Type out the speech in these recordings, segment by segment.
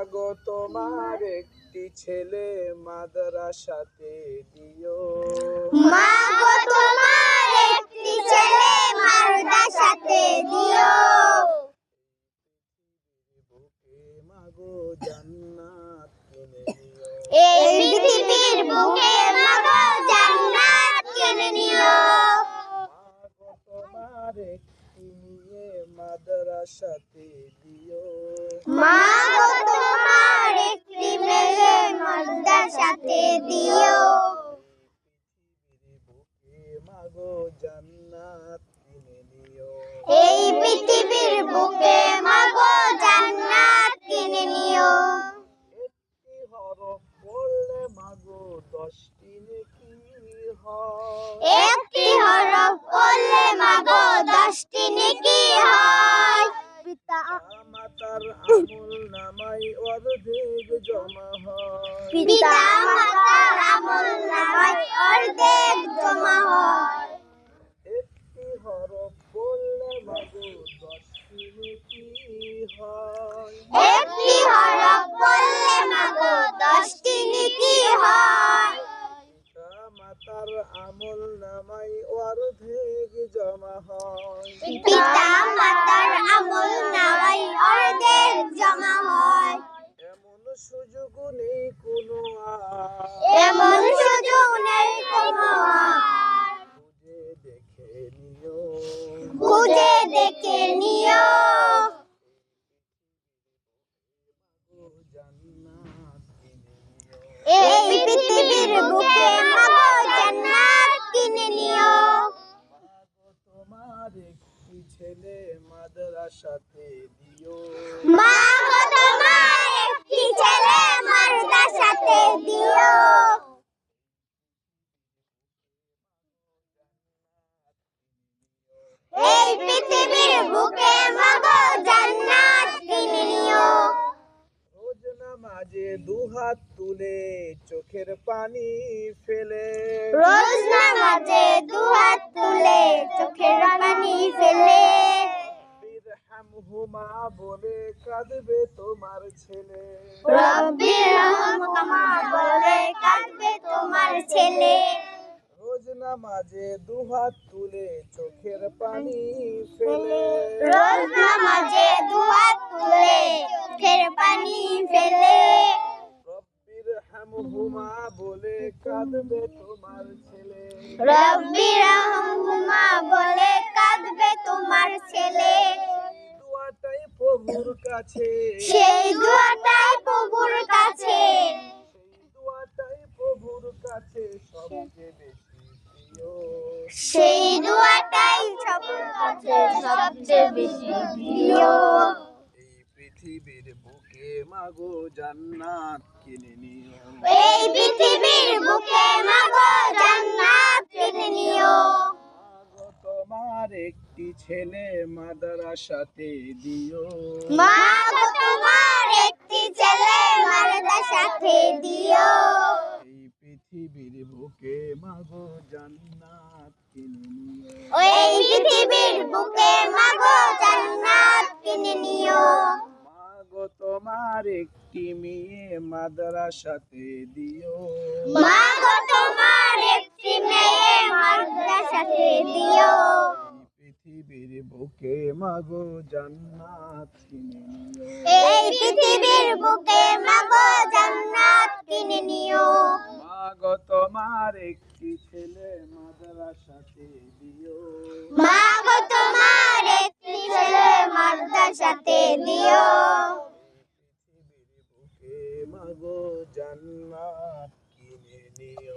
মাগো তোমার একটি ছেলে মাদ্রাসাতে দিও। মাগো তোমার একটি ছেলে মাদ্রাসাতে দিও। বুকে মাগো জান্নাত কিনে নিও। এই পৃথিবীর বুকে মাগো জান্নাত কিনে নিও। মাগো তোমার একটি মেয়ে মাদ্রাসাতে দিও। মাগো তোমার একটি মেয়ে মাদ্রাসাতে দিও। বুকে মাগো জান্নাত কিনে নিও। এই পৃথিবীর বুকে মাগো জান্নাত কিনে নিও। একটি হরফ পড়লে মাগো 10টি নেকি হয়। একটি হরফ পড়লে মাগো 10টি নেকি হয়। পিতা মাতার আমল নামাই অর্ধেক জমা হয়। পিতা মাতার আমল নামায় অর্ধেক জমা হয়। একটি হরফ পড়লে মাগো 10টি নেকি হয়। একটি হরফ পড়লে মাগো 10টি নেকি হয়। পিতা মাতার আমল নামাই অর্ধেক জমা হয়। পিতা মাতার আমল নামায় অর্ধেক জমা হয়। এমন সুযোগ নেই কোনো আর, এমন সুযোগ নেই কোনো আর। খুঁজে দেখে নিও। খুঁজে দেখে নিও। জান্নাত কিনে নিও। এই পৃথিবীর বুকে মাগো জান্নাত কিনে নিও। মাগো তোমার একটি ছেলে মাদ্রাসাতে দিও। মাগো তোমার একটি ছেলে মাদ্রাসাতে দিও। এই পৃথিবীর বুকে মাগো জান্নাত কিনে নিও। রোজ নামাজে দুহাত তুলে চোখের পানি ফেলে। রোজ নামাজে দুহাত তুলে চোখের পানি ফেলে। বিরহামহুমা বলে কাঁদবে তোমার ছেলে। রব্বির রহমহুমা বলে কাঁদবে তোমার ছেলে। রোজ নামাজে দুহাত তুলে চোখের পানি ফেলে। রোজ নামাজে দুহাত তুলে চোখের পানি ফেলে। রব্বির হামহুমা বলে কাঁদবে তোমার ছেলে। রব্বির রহমহুমা বলে কাঁদবে তোমার ছেলে। দোয়াটাই প্রভুর কাছে। সেই দোয়াটাই প্রভুর কাছে। সেই দোয়াটাই প্রভুর কাছে সবচেয়ে বেশি প্রিয়। সেই দোয়াটাই সবার কাছে সবচেয়ে বেশি প্রিয়। এই পৃথিবীর বুকে মাগো জান্নাত কিনে নিও। এই পৃথিবীর বুকে মাগো জান্নাত কিনে নিও। মাগো তোমার একটি ছেলে মাদ্রাসাতে দিও। মাগো তোমার একটি ছেলে মাদ্রাসাতে দিও। এই পৃথিবীর বুকে মাগো জান্নাত কিনে নিও। এই পৃথিবীর বুকে মাগো জান্নাত কিনে নিও। মাগো তোমার একটি মেয়ে মাদ্রাসাতে দিও। মাগো তোমার একটি মেয়ে মাদ্রাসাতে দিও। এই পৃথিবীর বুকে মাগো জান্নাত কিনে নিও। এই পৃথিবীর বুকে মাগো জান্নাত কিনে নিও। মাগো তোমার একটি ছেলে মাদ্রাসাতে দিও। মাগো তোমার একটি ছেলে মাদ্রাসাতে দিও। পৃথিবীর বুকে মাগো জান্নাত কিনে নিও।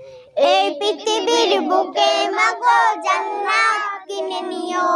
এই পৃথিবীর বুকে মাগো জান্নাত কিনে নিও।